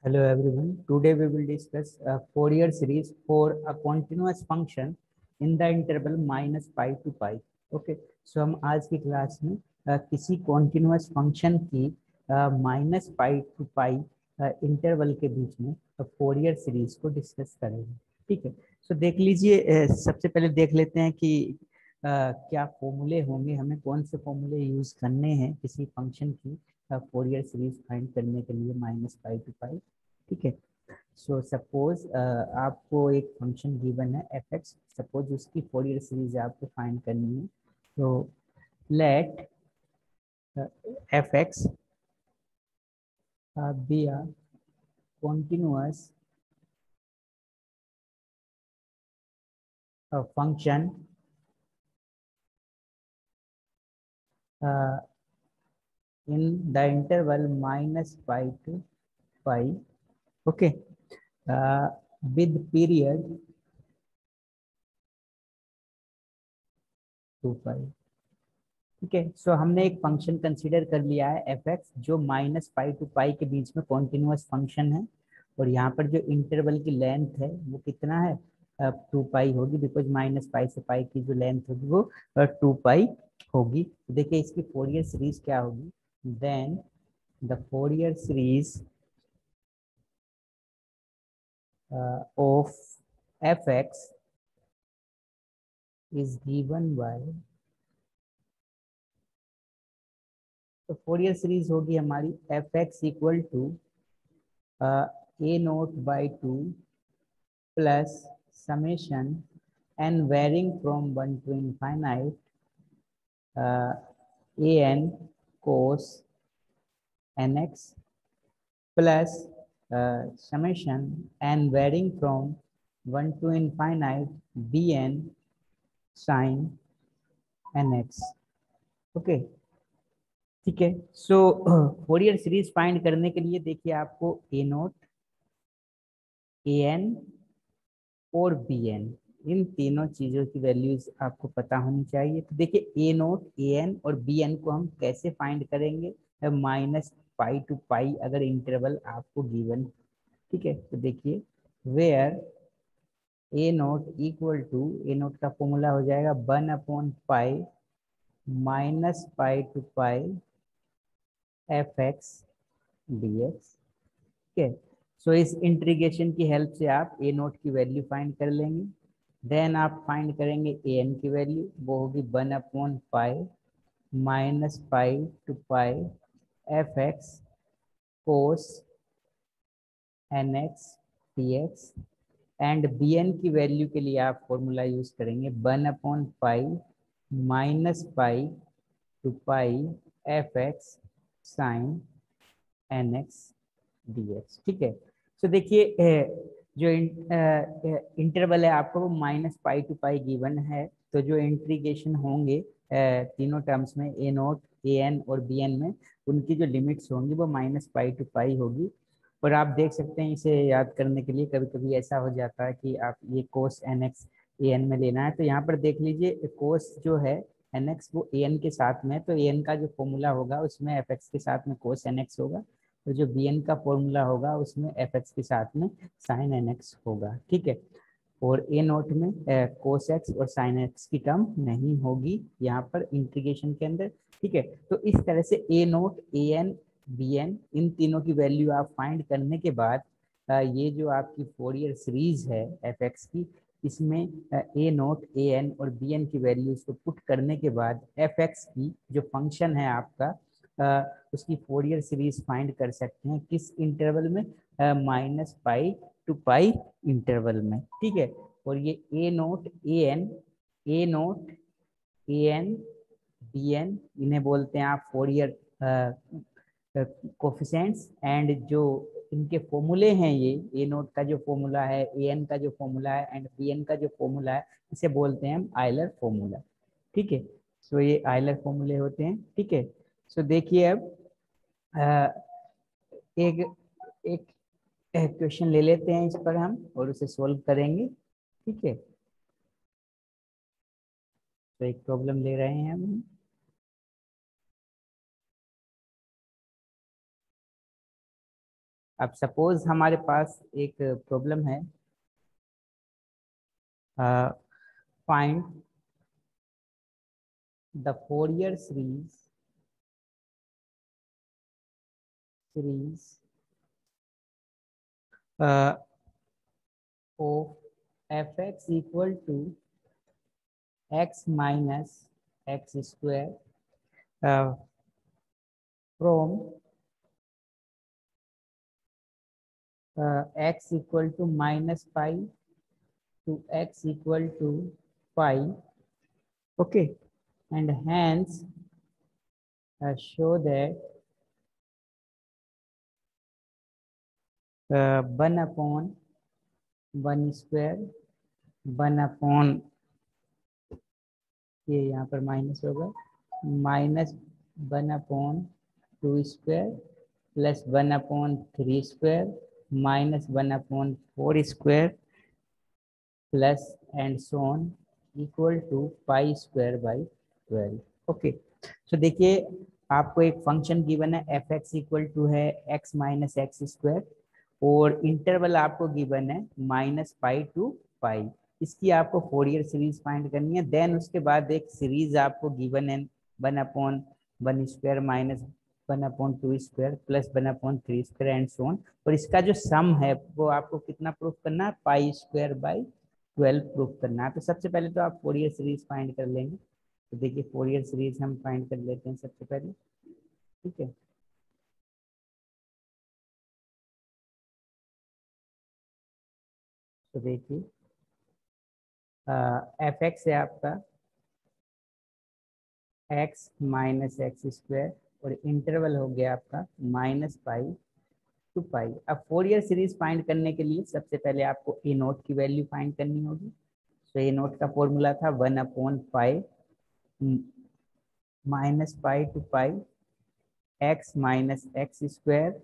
Hello everyone. Today we will discuss a Fourier series for a continuous function in the interval minus pi to pi. Okay. So हम आज की class में किसी continuous function की minus pi to pi interval के बीच में Fourier series को डिस्कस करेंगे। ठीक है। सो देख लीजिए, सबसे पहले देख लेते हैं कि क्या फॉर्मूले होंगे, हमें कौन से फॉर्मूले यूज करने हैं किसी फंक्शन की फोरियर सीरीज फाइंड करने के लिए माइनस पाई टू पाई। ठीक है। सो सपोज आपको एक फंक्शन गिवन है एफ एक्स, सपोज उसकी फोरियर सीरीज आपको फाइंड करनी है। तो let f x be a continuous function uh, in the interval minus pi to pi. Okay. With period 2 pi. ठीक है। सो हमने एक फंक्शन कंसीडर कर लिया है एफ एक्स, जो माइनस पाई टू पाई के बीच में कॉन्टिन्यूस फंक्शन है। और यहाँ पर जो इंटरवल की लेंथ है वो कितना है, 2 पाई होगी, बिकॉज माइनस पाई से पाई की जो लेंथ होगी वो 2 पाई होगी। तो देखिए इसकी फोरियर सीरीज क्या होगी, then the Fourier series of f x is given by, तो फोरियर सीरीज होगी हमारी f x equal to a naught by two plus summation n varying from 1 to infinite an cos nx plus summation n varying from 1 to infinite bn sin nx। Okay. ठीक है। सो Fourier series find करने के लिए देखिए आपको a naught, a n और b N, इन तीनों चीजों की वैल्यूज आपको पता होनी चाहिए। तो देखिए ए नोट, ए एन और बी एन को हम कैसे फाइंड करेंगे, माइनस पाई टू पाई अगर इंटरवल आपको गिवन। ठीक है। तो देखिए where a naught equal to, a naught का फॉर्मूला हो जाएगा 1/पाई minus pi to pi f x d x. ठीक है। सो इस इंटीग्रेशन की हेल्प से आप ए नोट की वैल्यू फाइंड कर लेंगे। देन आप फाइंड करेंगे ए एन की वैल्यू, वो होगी 1/पाई minus pi to pi f x cos n x d x. And b n की वैल्यू के लिए आप फॉर्मूला यूज करेंगे 1/पाई minus pi to pi f x sine n x d x. ठीक है। तो देखिए जो इंटरवल है आपको वो minus pi to pi given है। तो जो इंटीग्रेशन होंगे तीनों टर्म्स में, ए नोट, ए एन और बी एन में, उनकी जो लिमिट्स होंगी वो माइनस पाई टू पाई होगी। और आप देख सकते हैं इसे याद करने के लिए कभी कभी ऐसा हो जाता है कि आप ये cos n x A N में लेना है। तो यहाँ पर देख लीजिए कोस जो है एन एक्स वो ए एन के साथ में, तो ए एन का जो फॉर्मूला होगा उसमें एफ एक्स के साथ में कोस एन एक्स होगा। तो जो बी एन का फॉर्मूला होगा उसमें एफ एक्स के साथ में साइन एन एक्स होगा। ठीक है। और ए नोट में कोस एक्स और साइन एक्स की टर्म नहीं होगी यहाँ पर इंटीग्रेशन के अंदर। ठीक है। तो इस तरह से ए naught, a n, b N, इन तीनों की वैल्यू आप फाइंड करने के बाद ये जो आपकी फोरियर सीरीज है एफ एक्स की, इसमें ए नोट, ए एन और बी एन की वैल्यूज को पुट करने के बाद एफ एक्स की जो फंक्शन है आपका, उसकी फोरियर सीरीज फाइंड कर सकते हैं किस इंटरवल में, minus pi to pi interval में। ठीक है। और ये a naught, a n, a naught, a n, b n, इन्हें बोलते हैं आप फोरियर कोफिशेंट्स। एंड जो इनके फॉर्मूले हैं, ये ए नोट का जो फॉर्मूला है, ए एन का जो फॉर्मूला है एंड बी एन का जो फॉर्मूला है, इसे बोलते हैं हम आयलर फॉर्मूला। ठीक है। सो ये आयलर फॉर्मूले होते हैं। ठीक है। सो देखिए अब एक एक क्वेश्चन ले लेते हैं इस पर हम और उसे सोल्व करेंगे। ठीक है। तो एक प्रॉब्लम ले रहे हैं हम। अब सपोज हमारे पास एक प्रॉब्लम है, find the Fourier series of fx equal to x minus x square from x equal to minus pi to x equal to pi. Okay, and hence show that 1 upon 1 square 1 upon, ये यहाँ पर minus होगा, minus 1 upon 2 square plus 1 upon 3 square minus 1 upon 4 square plus and so on equal to pi square by 12। Okay, तो देखिए आपको एक function given है f x equal to है एक्स माइनस एक्स स्क्वायर, और इंटरवल आपको given है minus pi to pi. इसकी आपको फोरियर सीरीज फाइंड करनी है। देन उसके बाद एक सीरीज आपको गिवन है 1 upon 1 square minus 1 upon 2 square plus 1 upon 3 square and so on, और इसका जो सम है वो आपको कितना प्रूफ करना है, पाई स्क्वायर बाई 12 प्रूफ करना है। तो सबसे पहले तो आप फोरियर सीरीज फाइंड कर लेंगे। तो देखिए फोरियर सीरीज हम फाइंड कर लेते हैं सबसे पहले, ठीक है। तो देखिए एफ एक्स है आपका एक्स माइनस एक्स स्क्वायर, और इंटरवल हो गया आपका माइनस पाई टू पाई। अब फोरियर सीरीज फाइंड करने के लिए सबसे पहले आपको ए नोट की वैल्यू फाइंड करनी होगी। तो ए नोट का फॉर्मूला था 1 upon pi minus pi to pi x minus x square,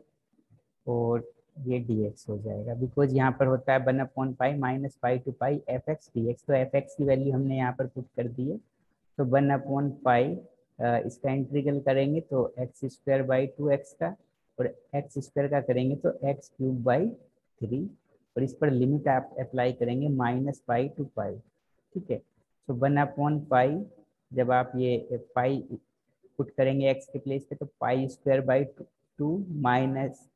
और ये dx हो जाएगा, बिकॉज यहाँ पर होता है 1 upon pi minus pi to pi f x d x. तो एफ एक्स की वैल्यू हमने यहाँ पर पुट कर दी है। तो 1 अपॉन पाई इसका इंटीग्रल करेंगे तो एक्स स्क्वायर बाई 2x का, और एक्स स्क्वायर का करेंगे तो एक्स क्यूब बाई 3, और इस पर लिमिट आप अप्लाई करेंगे माइनस पाई टू पाई, ठीक है। तो 1 अपॉन पाई, जब आप ये पाई पुट करेंगे एक्स के प्लेस पे तो पाई square by 2 minus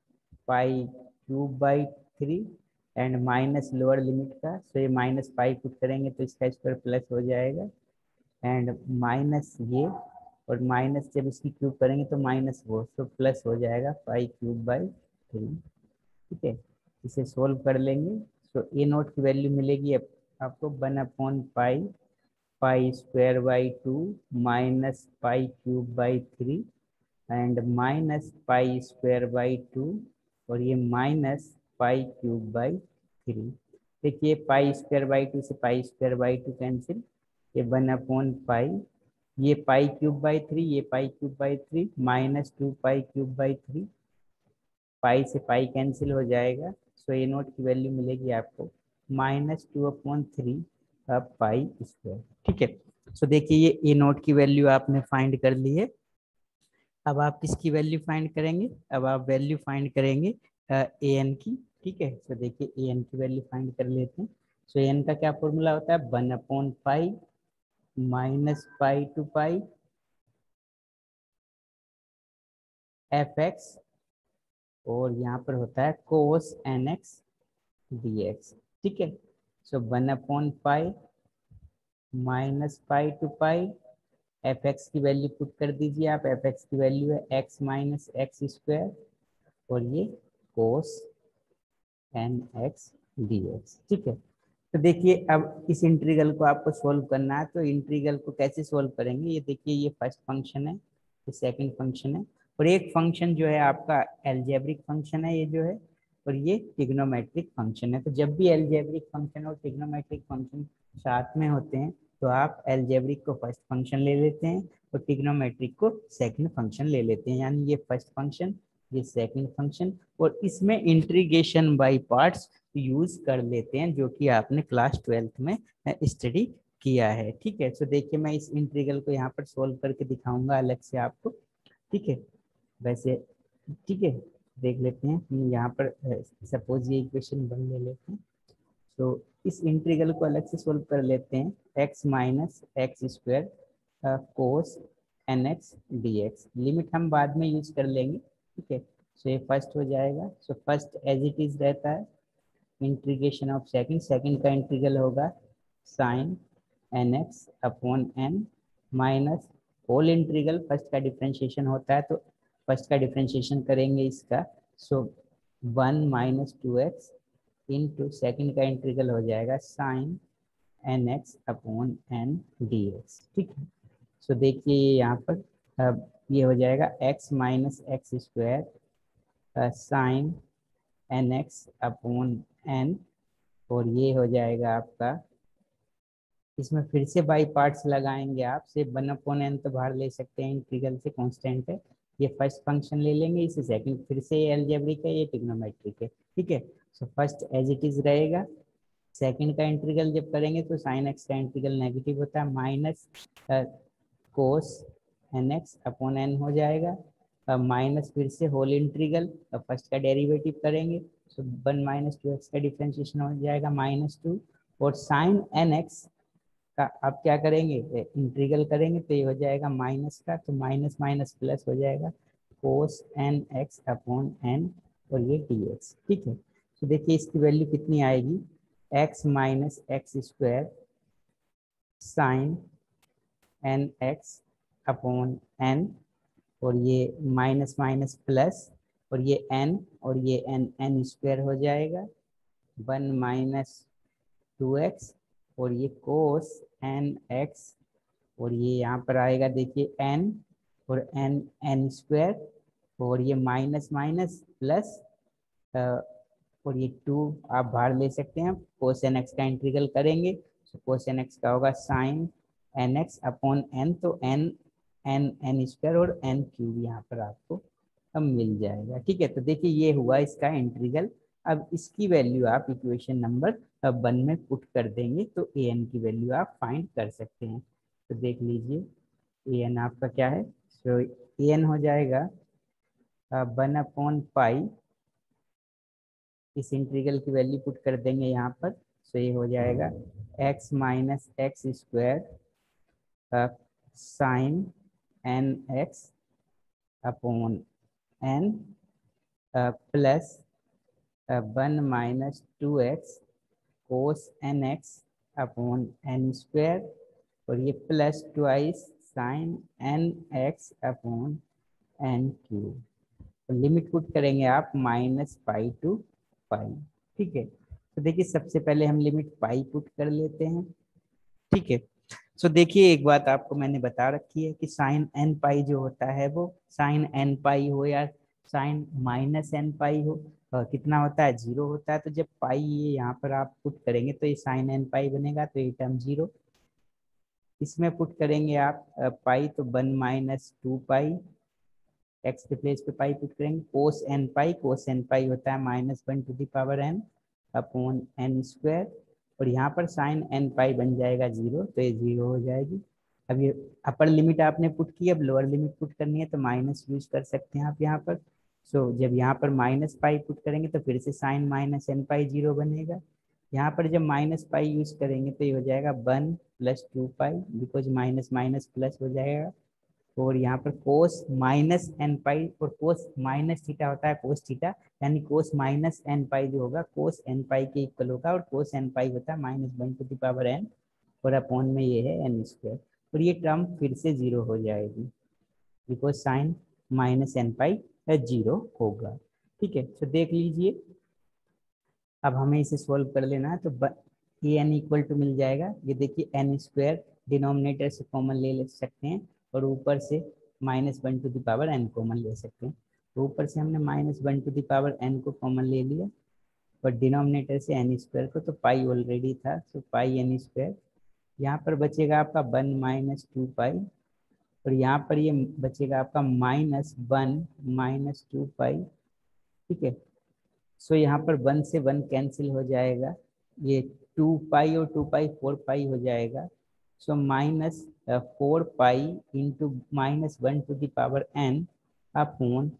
pi cube by 3 and minus lower limit का, तो ये माइनस पाई पुट करेंगे तो इसका स्क्वायर प्लस हो जाएगा, एंड माइनस ये, और माइनस जब इसकी क्यूब करेंगे तो माइनस वो, तो प्लस हो जाएगा पाई क्यूब बाई 3, ठीक है। इसे सोल्व कर लेंगे तो ए नोट की वैल्यू मिलेगी आपको 1 upon pi pi square by 2 minus pi cube by 3 and minus pi square by 2, और ये माइनस पाई क्यूब बाई 3। देखिए पाई स्क्वायर बाई 2 से पाई स्क्वायर बाई 2 कैंसिल, ये 1 अपॉन पाई, ये पाई क्यूब बाई 3, ये पाई cube by 3 minus 2 pi cube by 3, पाई से pi cancel हो जाएगा। सो ए नोट की वैल्यू मिलेगी आपको माइनस 2/3 पाई स्क्वायर, ठीक है। सो देखिए ये ए नोट की वैल्यू आपने फाइंड कर ली है। अब आप किसकी वैल्यू फाइंड करेंगे, अब आप वैल्यू फाइंड करेंगे ए एन की, ठीक है। तो देखिए ए एन की वैल्यू फाइंड कर लेते हैं। सो ए एन का क्या फॉर्मूला होता है, 1 upon pi minus pi to pi f x, और यहाँ पर होता है cos n x d x, ठीक है। So 1 upon pi minus pi to pi f x की वैल्यू पुट कर दीजिए आप, एफ एक्स की वैल्यू है एक्स माइनस एक्स स्क्वायर, और ये cos n x d x, ठीक है। तो देखिए अब इस इंटीग्रल को आपको सोल्व करना है, तो इंटीग्रल को कैसे सोल्व करेंगे, ये देखिए ये फर्स्ट फंक्शन है, ये सेकंड फंक्शन है, और एक फंक्शन जो है आपका एल्जेब्रिक फंक्शन है ये जो है, और ये ट्रिग्नोमेट्रिक फंक्शन है। तो जब भी एल्जेब्रिक फंक्शन और ट्रिग्नोमेट्रिक फंक्शन साथ में होते हैं तो आप एल्जेब्रिक को फर्स्ट फंक्शन ले लेते हैं और ट्रिग्नोमेट्रिक को सेकंड फंक्शन ले लेते हैं, यानी ये फर्स्ट फंक्शन ये सेकंड फंक्शन, और इसमें इंटीग्रेशन बाय पार्ट्स यूज कर लेते हैं जो कि आपने क्लास 12th में स्टडी किया है, ठीक है। तो देखिए मैं इस इंटीग्रल को यहाँ पर सोल्व करके दिखाऊंगा अलग से आपको, ठीक है। वैसे ठीक है, देख लेते हैं हम यहाँ पर। सपोज ये इक्वेशन 1 ले लेते हैं। तो इस इंटीग्रल को अलग से सोल्व कर लेते हैं। x minus x square cos n x d x, limit हम बाद में यूज कर लेंगे, ठीक है। सो ये फर्स्ट हो जाएगा। So first as it is रहता है इंटीग्रेशन ऑफ सेकंड, सेकंड का इंटीग्रल होगा sine n x upon n minus whole integral, first का डिफ्रेंशिएशन होता है तो फर्स्ट का डिफ्रेंशिएशन करेंगे इसका। So 1 minus two x into second का इंटीग्रल हो जाएगा sine n x upon n d x, ठीक है। सो देखिए ये यहाँ पर अब ये हो जाएगा x minus x square sine n x upon n, और ये हो जाएगा आपका, इसमें फिर से बाई पार्ट्स लगाएंगे आप। से 1/n तो बाहर ले सकते हैं, इंटीग्रल से कांस्टेंट है। ये फर्स्ट फंक्शन ले लेंगे, इसे सेकंड, फिर से ये अलजेब्रिक है, ये ट्रिग्नोमेट्रिक है, ठीक है। So first as it is रहेगा। सेकंड का इंटीग्रल जब करेंगे तो साइन एक्स का इंटीग्रल नेगेटिव होता है, minus cos n x upon n हो जाएगा, माइनस फिर से होल इंटीग्रल, फर्स्ट का डेरिवेटिव करेंगे। सो 1 माइनस टू एक्स का डिफ्रेंशिएशन हो जाएगा -2, और साइन एन एक्स का आप क्या करेंगे, इंटीग्रल करेंगे तो ये हो जाएगा माइनस का, तो माइनस माइनस प्लस हो जाएगा कोस एन एक्स अपॉन एन, और ये डी एक्स, ठीक है। तो देखिए इसकी वैल्यू कितनी आएगी, x minus x square sine n x upon n, और ये माइनस माइनस प्लस, और ये एन, और ये एन एन स्क्वायर हो जाएगा 1 माइनस 2x, और ये कोस एन एक्स, और ये यहाँ पर आएगा देखिए n, और एन एन स्क्वायर, और ये माइनस माइनस प्लस, और ये 2 आप बाहर ले सकते हैं। कोस एन एक्स का इंटीग्रल करेंगे तो कोस एन एक्स का होगा sine n x upon n, तो एन एन एन स्क्वायर और एन क्यूब यहाँ पर आपको अब मिल जाएगा, ठीक है। तो देखिए ये हुआ इसका इंटीग्रल। अब इसकी वैल्यू आप इक्वेशन नंबर 1 में पुट कर देंगे तो ए एन की वैल्यू आप फाइंड कर सकते हैं। तो देख लीजिए ए एन आपका क्या है। सो ए एन हो जाएगा 1/पाई, इस इंटीग्रल की वैल्यू पुट कर देंगे यहाँ पर। सो ये हो जाएगा x minus x square sine n x upon n plus 1 minus 2x cos n x upon n square, और ये plus twice sine n x upon n cube. तो लिमिट पुट करेंगे आप -पाई टू पाई, ठीक है। तो देखिए सबसे पहले हम लिमिट पाई पुट कर लेते हैं, ठीक है। सो देखिए एक बात आपको मैंने बता रखी है कि साइन एन पाई जो होता है वो साइन एन पाई हो या साइन माइनस एन पाई हो, कितना होता है, 0 होता है। तो जब पाई ये यहाँ पर आप पुट करेंगे तो ये साइन एन पाई बनेगा, तो ये टर्म 0। इसमें पुट करेंगे आप पाई, तो 1 माइनस 2 पाई, एक्स के प्लेस पे पाई पुट करेंगे, कोस एन पाई, कोस एन पाई होता है -1/n अपॉन एन स्क्वायर, और यहाँ पर साइन एन पाई बन जाएगा 0, तो ये 0 हो जाएगी। अब ये अपर लिमिट आपने पुट की, अब लोअर लिमिट पुट करनी है तो माइनस यूज कर सकते हैं आप यहाँ पर। सो जब यहाँ पर -पाई पुट करेंगे तो फिर से साइन माइनस एन पाई 0 बनेगा। यहाँ पर जब -पाई यूज करेंगे तो ये हो जाएगा 1 plus 2 pi, because minus minus plus हो जाएगा, और यहाँ पर कोस माइनस एन पाई, और कोस माइनस थीटा होता है कोस थीटा, यानी कोस माइनस एन पाई जो होगा कोस एन पाई के इक्वल होगा, और कोस एन पाई होता है -1/n, और अपॉन में ये है एन स्क्वायर, और ये टर्म फिर से 0 हो जाएगी बिकॉज साइन माइनस एन पाई 0 होगा, ठीक है। तो देख लीजिए अब हमें इसे सोल्व कर लेना है, तो ए एन इक्वल टू मिल जाएगा, ये देखिए एन स्क्वायर डिनोमिनेटर से कॉमन ले सकते हैं, और ऊपर से -1/n कॉमन ले सकते हैं। तो ऊपर से हमने -1/n को कॉमन ले लिया, और डिनोमिनेटर से एन स्क्वायर को, तो पाई ऑलरेडी था, तो पाई एन स्क्वायर। यहाँ पर बचेगा आपका 1 माइनस 2 पाई, और यहाँ पर ये बचेगा आपका -1 माइनस 2 पाई, ठीक है। सो यहाँ पर 1 से 1 कैंसिल हो जाएगा, ये 2 पाई और 2 पाई 4 पाई हो जाएगा। So -4 pi into -1/n upon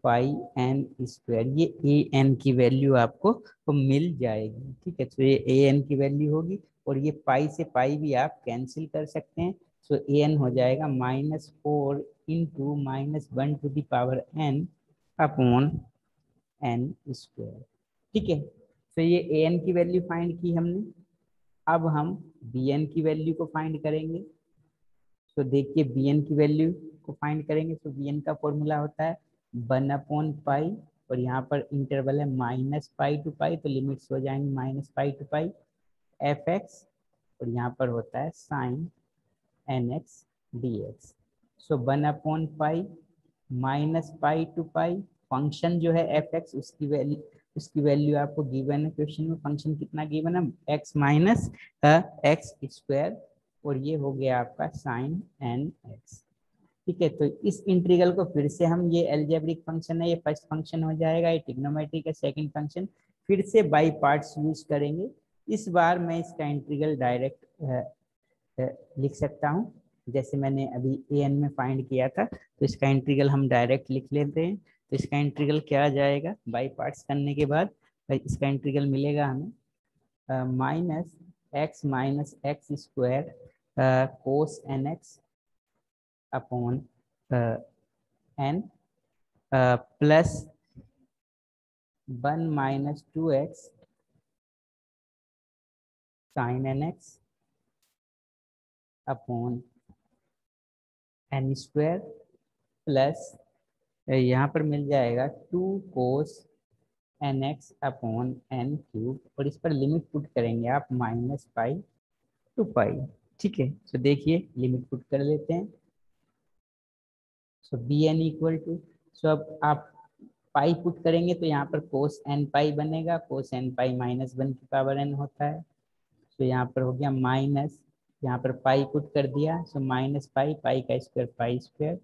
pi n square, ये ए एन की वैल्यू आपको तो मिल जाएगी। ठीक है, तो ये ए एन की वैल्यू होगी और ये पाई से पाई भी आप कैंसिल कर सकते हैं। सो ए एन हो जाएगा -4 इंटू -1 अपॉन एन स्क्वायर। ठीक है, तो ये ए एन की वैल्यू फाइंड की हमने। अब हम बी एन की वैल्यू को फाइंड करेंगे। तो देखिए बी एन की वैल्यू को फाइंड करेंगे तो बी एन का फॉर्मूला होता है 1/पाई और यहाँ पर इंटरवल है -पाई टू पाई, तो लिमिट्स हो जाएंगे -पाई टू पाई एफ एक्स और यहाँ पर होता है sine n x d x. So 1/पाई -पाई टू पाई, फंक्शन जो है एफ एक्स उसकी वैल्यू आपको गिवन है क्वेश्चन में। फंक्शन कितना गिवन है, एक्स माइनस एक्स स्क्वायर और ये हो गया आपका साइन एन एक्स। ठीक है, तो इस इंटीग्रल को फिर से हम, ये एल्जेब्रिक फंक्शन है, ये फर्स्ट फंक्शन हो जाएगा, ये ट्रिग्नोमेट्रिक है सेकंड फंक्शन, फिर से बाई पार्ट्स यूज करेंगे। इस बार मैं इसका इंटीग्रल डायरेक्ट लिख सकता हूँ, जैसे मैंने अभी ए एन में फाइंड किया था, तो इसका इंटीग्रल हम डायरेक्ट लिख लेते हैं। तो इसका इंटीग्रल क्या आ जाएगा, बाई पार्ट्स करने के बाद इसका इंटीग्रल मिलेगा हमें -x square cos n x upon n plus 1 - 2x sine n x upon n square plus यहाँ पर मिल जाएगा 2 cos n x upon n cube और इस पर लिमिट पुट करेंगे आप -पाई टू पाई। ठीक है, तो देखिए लिमिट पुट कर लेते हैं। सो बी एन इक्वल टू, सो अब आप पाई पुट करेंगे तो यहाँ पर कोस एन पाई बनेगा, कोस एन पाई -1 की पावर एन होता है। तो यहाँ पर हो गया माइनस, यहाँ पर पाई पुट कर दिया, सो -पाई, पाई का स्क्वायर पाई स्क्वायर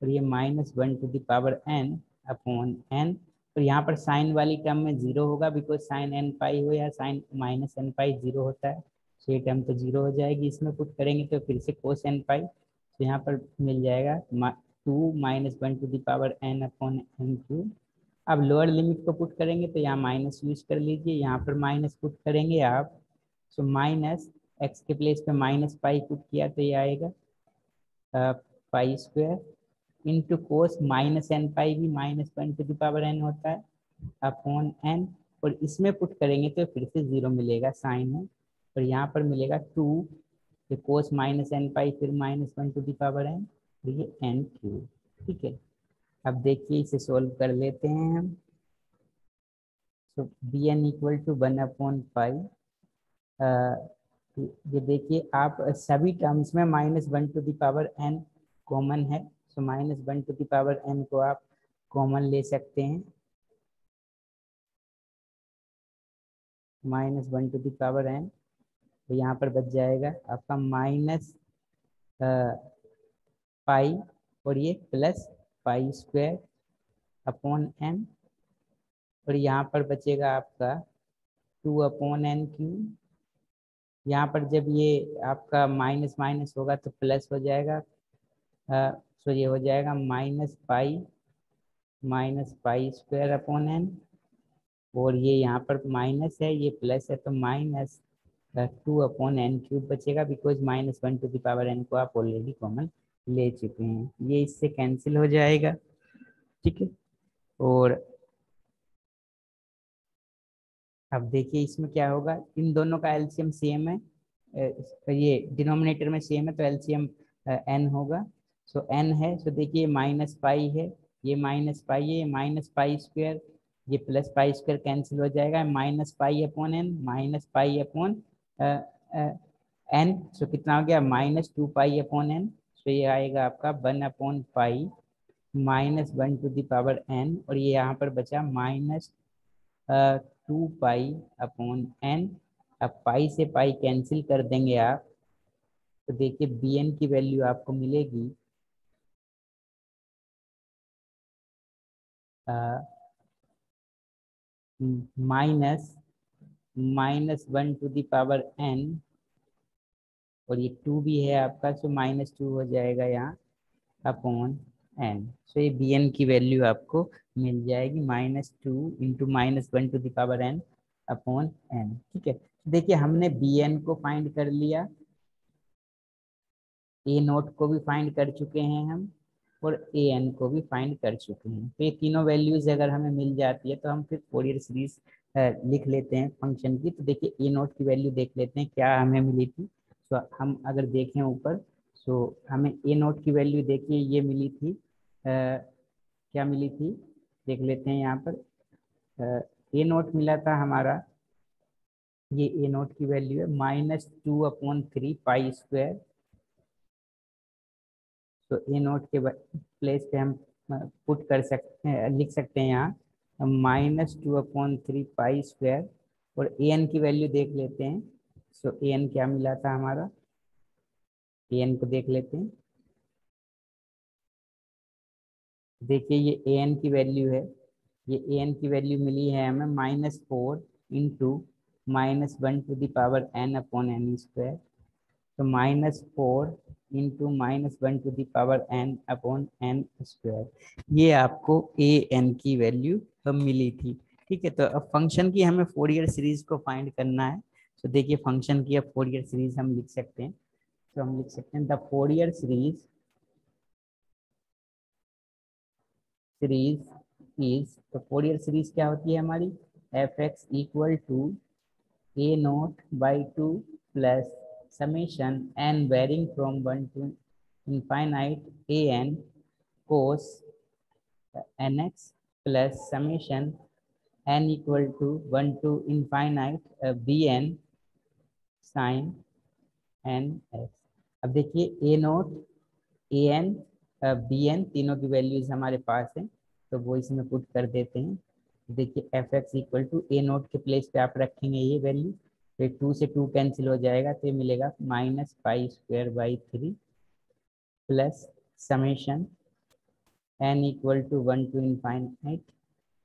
और ये -1 to the power n upon n. तो यहाँ पर साइन वाली टर्म में जीरो होगा, बिकॉज साइन एन पाई हो या साइन -n पाई जीरो होता है, तो ये टर्म तो जीरो हो जाएगी। इसमें पुट करेंगे तो फिर से कोस एन पाई, तो यहाँ पर मिल जाएगा 2 - 1 to the power n upon n cube. अब लोअर लिमिट को पुट करेंगे तो यहाँ माइनस यूज कर लीजिए, यहाँ पर माइनस पुट करेंगे आप, सो माइनस एक्स के प्लेस पे -पाई पुट किया तो ये आएगा pi square into cos -n पाई भी -1 टू द पावर n होता है अपॉन n, और इसमें पुट करेंगे तो फिर से जीरो मिलेगा साइन है और यहाँ पर मिलेगा 2, ये कोस -n पाई फिर -1 टू द पावर n, तो ये n क्यूब। ठीक है, अब देखिए इसे सोल्व कर लेते हैं हम। तो बी एन इक्वल टू 1/पाई, ये देखिए आप सभी टर्म्स में -1 to the power n common है, so -1 to the power n को आप कॉमन ले सकते हैं, -1 टू द पावर n, तो यहाँ पर बच जाएगा आपका पाई और ये plus pi square upon n और यहाँ पर बचेगा आपका 2/n क्यूब। यहाँ पर जब ये आपका माइनस माइनस होगा तो प्लस हो जाएगा, सो ये हो जाएगा -पाई स्क्वायर अपॉन n और ये यहाँ पर माइनस है ये प्लस है तो -2/n क्यूब बचेगा, because -1 to the power n को आप ऑलरेडी कॉमन ले चुके हैं, ये इससे कैंसिल हो जाएगा। ठीक है, और अब देखिए इसमें क्या होगा, इन दोनों का एलसीएम सेम है, ये डिनोमिनेटर में सेम है तो एलसीएम एन होगा। सो एन है, सो देखिए -पाई है, ये -पाई है, ये -पाई स्क्वायर, ये +पाई स्क्वायर कैंसिल हो जाएगा, -पाई अपॉन एन, -पाई अपॉन एन, सो कितना हो गया -2 पाई अपॉन एन, सो ये आएगा आपका 1/पाई -1 टू द पावर एन और ये यहाँ पर बचा -2 पाई अपॉन एन। अब पाई से पाई कैंसिल कर देंगे आप, तो देखिए बी एन की वैल्यू आपको मिलेगी minus -1 to the power n और ये 2 भी है आपका, सो -2 हो जाएगा यहाँ अपॉन एन। सो ये बी एन की वैल्यू आपको मिल जाएगी -2 into -1 to the power n upon n. ठीक है, देखिए हमने बी एन को फाइंड कर लिया, ए नोट को भी फाइंड कर चुके हैं हम, और ए एन को भी फाइंड कर चुके हैं। तो ये तीनों वैल्यूज अगर हमें मिल जाती है तो हम फिर फोरियर सीरीज लिख लेते हैं फंक्शन की। तो देखिए ए नोट की वैल्यू देख लेते हैं क्या हमें मिली थी। तो हम अगर देखें ऊपर, तो हमें ए नोट की वैल्यू देखिए ये मिली थी, क्या मिली थी देख लेते हैं यहाँ पर। ए नोट मिला था हमारा, ये ए नोट की वैल्यू है -2/3 पाई स्क्वायर। तो ए नोट के प्लेस पे हम पुट कर सकते हैं, लिख सकते हैं यहाँ -2/3 पाई स्क्वायर। और ए एन की वैल्यू देख लेते हैं। सो ए एन क्या मिला था हमारा, ए एन को देख लेते हैं। देखिए ये ए एन की वैल्यू है, ये ए एन की वैल्यू मिली है हमें -4 into -1 to the power n upon n square. तो -4 into -1 to the power n upon n square, ये आपको ए एन की वैल्यू मिली थी। ठीक है, तो अब फंक्शन की हमें फोरियर सीरीज को फाइंड करना है। तो देखिए फंक्शन की अब फोरियर सीरीज हम लिख सकते हैं। तो हम लिख सकते हैं द फोरियर सीरीज इज, तो फोरियर सीरीज क्या होती है हमारी, f x equal to a naught by 2 plus summation n varying from 1 to infinite a n cos nx plus summation n equal to 1 to infinite b n sin n x। अब देखिए ए naught, a n, b N तीनों की values हमारे पास हैं, तो वो इसमें put कर देते हैं। देखिए f x equal to a naught के प्लेस पे आप रखेंगे ये वैल्यू, तो 2 से 2 कैंसिल हो जाएगा, तो ये मिलेगा -पाई स्क्वायर/3 plus summation n equal to 1 to infinite,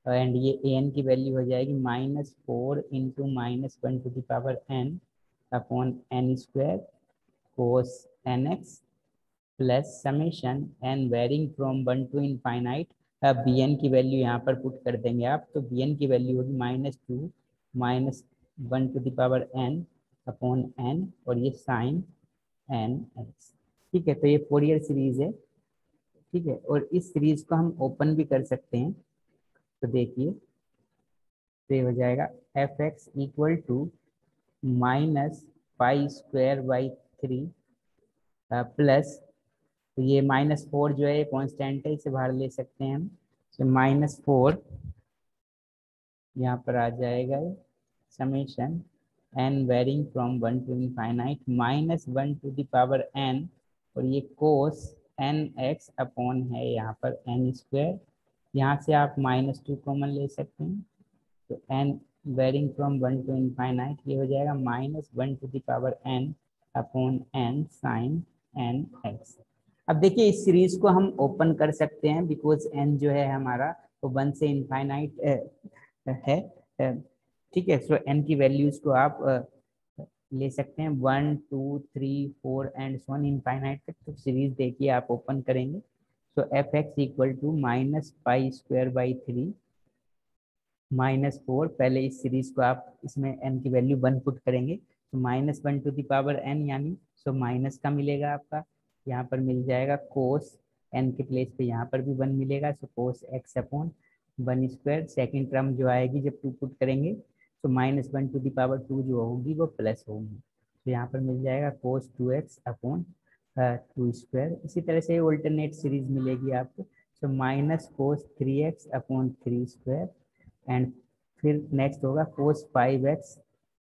and ये ए एन की वैल्यू हो जाएगी -4 into -1 to the power n upon n square cos n x plus summation n varying from 1 to infinite. अब बी एन की value यहाँ पर put कर देंगे आप, तो बी एन की वैल्यू होगी -2 -1 to the power n upon n, और ये साइन एन एक्स। ठीक है, तो ये फोरियर सीरीज है। ठीक है, और इस सीरीज को हम ओपन भी कर सकते हैं। तो देखिए, तो ये हो जाएगा एफ एक्स इक्वल टू -पाई स्क्वायर/3 प्लस, तो ये -4 जो है कांस्टेंट है, इसे बाहर ले सकते हैं हम। तो -4 यहाँ पर आ जाएगा, summation n varying from 1 to infinite -1 to the power n, और ये कोस एन एक्स अपॉन है यहाँ पर एन स्क्वायर। यहाँ से आप -2 कॉमन ले सकते हैं, तो n varying from 1 to infinite, ये हो जाएगा -1 to the power n upon n sine n x. अब देखिए इस सीरीज को हम ओपन कर सकते हैं, बिकॉज एन जो है हमारा वो 1 से इनफाइनाइट है। ठीक है, सो एन की वैल्यूज को आप ले सकते हैं 1 2 3 4 एंड सो ऑन इनफाइनाइट तक। तो सीरीज देखिए आप ओपन करेंगे, तो एफ एक्स इक्वल टू -पाई स्क्वायर/3 -4, पहले इस सीरीज को आप इसमें एन की वैल्यू 1 पुट करेंगे, तो -1 टू द पावर एन, यानी सो माइनस का मिलेगा आपका, यहाँ पर मिल जाएगा कोस एन के प्लेस पे यहाँ पर भी 1 मिलेगा, so cos x upon 1 square. Second term जो आएगी जब 2 पुट करेंगे, तो -1 टू द पावर 2 जो होगी वो प्लस होगी, तो यहाँ पर मिल जाएगा कोस 2x अपॉन 2 स्क्वायर। इसी तरह से ऑल्टरनेट सीरीज मिलेगी आपको, तो -cos 3x upon 3 square, and फिर नेक्स्ट होगा cos 5x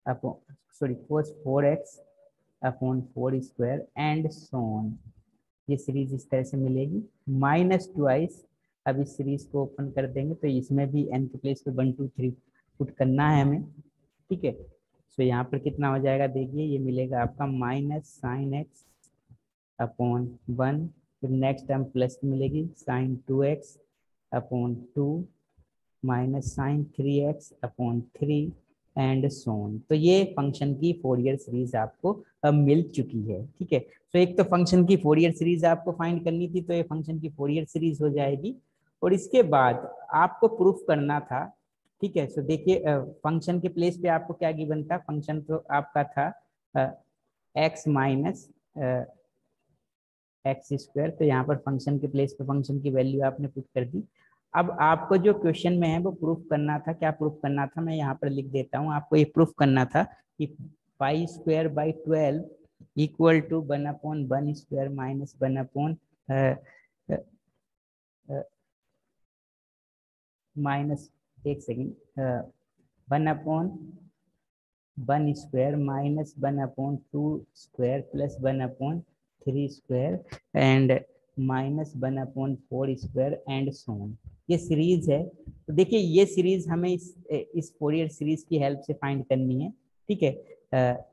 upon, sorry cos 4x upon 4 square and so on. ये सीरीज इस तरह से मिलेगी -2। अब इस सीरीज को ओपन कर देंगे, तो इसमें भी एन के प्लेस पे 1 2 3 पुट करना है हमें। ठीक है, सो यहाँ पर कितना हो जाएगा, देखिए ये मिलेगा आपका -sin x अपॉन 1, फिर नेक्स्ट टर्म प्लस मिलेगी sin 2x upon 2 -sin 3x upon 3, and so on. तो ये फंक्शन की फोरियर सीरीज आपको अब मिल चुकी है। ठीक है, तो एक तो फंक्शन की फोरियर सीरीज आपको फाइंड करनी थी, तो ये फंक्शन की फोरियर सीरीज हो जाएगी। और इसके बाद आपको प्रूफ करना था। ठीक है, तो देखिए फंक्शन के प्लेस पे आपको क्या गिवन था, फंक्शन तो आपका था एक्स माइनस एक्स स्क्वायर। तो यहाँ पर फंक्शन के प्लेस पे फंक्शन की वैल्यू आपने पुट कर दी। अब आपको जो क्वेश्चन में है वो प्रूफ करना था। क्या प्रूफ करना था, मैं यहाँ पर लिख देता हूँ। आपको ये प्रूफ करना था कि pi square by 12 equal to 1/1 square minus 1 minus, एक second, 1/1 square minus 1/2 square plus 1/3 square and minus 1/4 square and so on. ये सीरीज है। तो देखिए ये सीरीज हमें इस फोरियर सीरीज की हेल्प से फाइंड करनी है। ठीक है,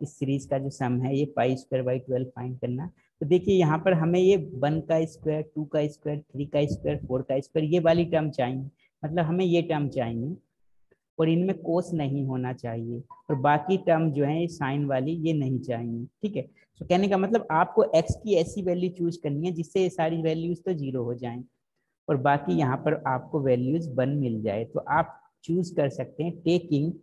इस सीरीज का जो सम है ये पाई स्क्वायर बाई 12 फाइंड करना। तो देखिए यहाँ पर हमें ये 1 का स्क्वायर, 2 का स्क्वायर, 3 का स्क्वायर, 4 का स्क्वायर, ये वाली टर्म चाहिए। मतलब हमें ये टर्म चाहिए और इनमें कोस नहीं होना चाहिए, और बाकी टर्म जो है साइन वाली ये नहीं चाहिए। ठीक है, तो कहने का मतलब आपको एक्स की ऐसी वैल्यू चूज करनी है जिससे ये सारी वैल्यूज तो जीरो हो जाएं और बाकी यहाँ पर आपको वैल्यूज 1 मिल जाए। तो आप चूज कर सकते हैं टेकिंग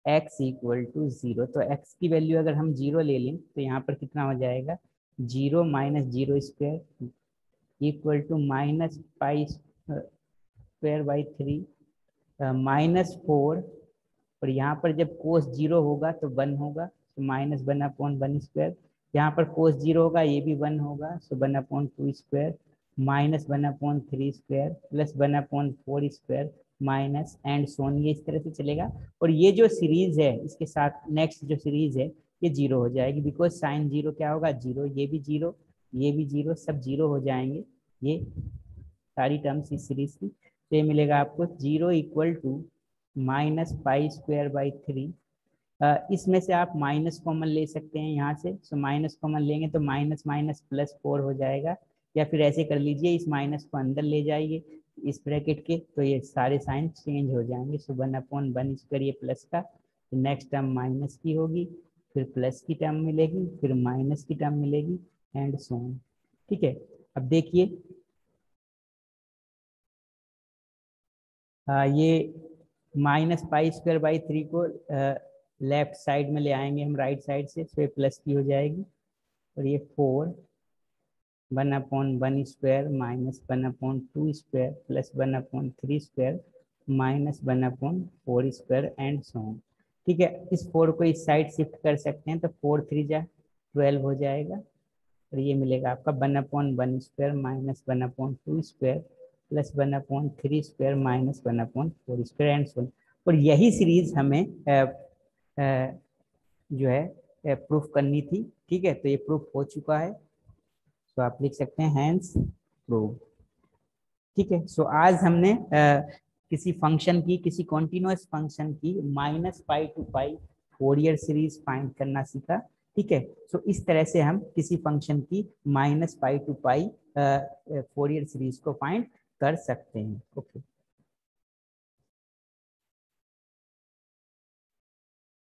x इक्वल टू 0। तो x की वैल्यू अगर हम 0 ले लें तो यहाँ पर कितना हो जाएगा, 0 minus 0 square equal to minus pi square by 3 -4। और यहाँ पर जब कोस 0 होगा तो 1 होगा, तो -1/1 स्क्वायर। यहाँ पर कोस 0 होगा, ये भी 1 होगा, so 1/2 square minus 1/3 square plus 1/4 square minus and so on. ये इस तरह से चलेगा। और ये जो सीरीज है इसके साथ नेक्स्ट जो सीरीज है ये 0 हो जाएगी, बिकॉज साइन 0 क्या होगा, 0। ये भी 0, ये भी 0, सब 0 हो जाएंगे ये सारी टर्म्स इस सीरीज की। तो ये मिलेगा आपको 0 equal to minus pi square by 3। इसमें से आप माइनस कॉमन ले सकते हैं यहाँ से, सो माइनस कॉमन लेंगे तो माइनस माइनस प्लस 4 हो जाएगा। या फिर ऐसे कर लीजिए, इस माइनस को अंदर ले जाइए इस ब्रैकेट के, तो ये सारे साइन चेंज हो जाएंगे। सो 1/1 स्क्वायर ये प्लस का, नेक्स्ट टर्म माइनस की होगी, फिर प्लस की टर्म मिलेगी, फिर माइनस की टर्म मिलेगी एंड सो ऑन। ठीक है, अब देखिए ये माइनस पाई स्क्वायर बाई 3 को लेफ्ट साइड में ले आएंगे हम राइट साइड से, तो ये प्लस की हो जाएगी। और ये 4 1/1 square minus 1/2 square plus 1/3 square minus 1/4 square and so on. ठीक है, इस 4 को इस साइड शिफ्ट कर सकते हैं, तो 4 3 जा 12 हो जाएगा। और ये मिलेगा आपका 1/1 square minus 1/2 square plus 1/3 square minus 1/4 square and सो। और यही सीरीज हमें जो है प्रूफ करनी थी। ठीक है, तो ये प्रूफ हो चुका है, तो आप लिख सकते हैं हैंस प्रूफ। ठीक है, सो आज हमने किसी फंक्शन की, किसी कॉन्टिन्यूअस फंक्शन की minus pi to pi Fourier series find करना सीखा। ठीक है, सो इस तरह से हम किसी फंक्शन की minus pi to pi Fourier series को फाइंड कर सकते हैं। ओके।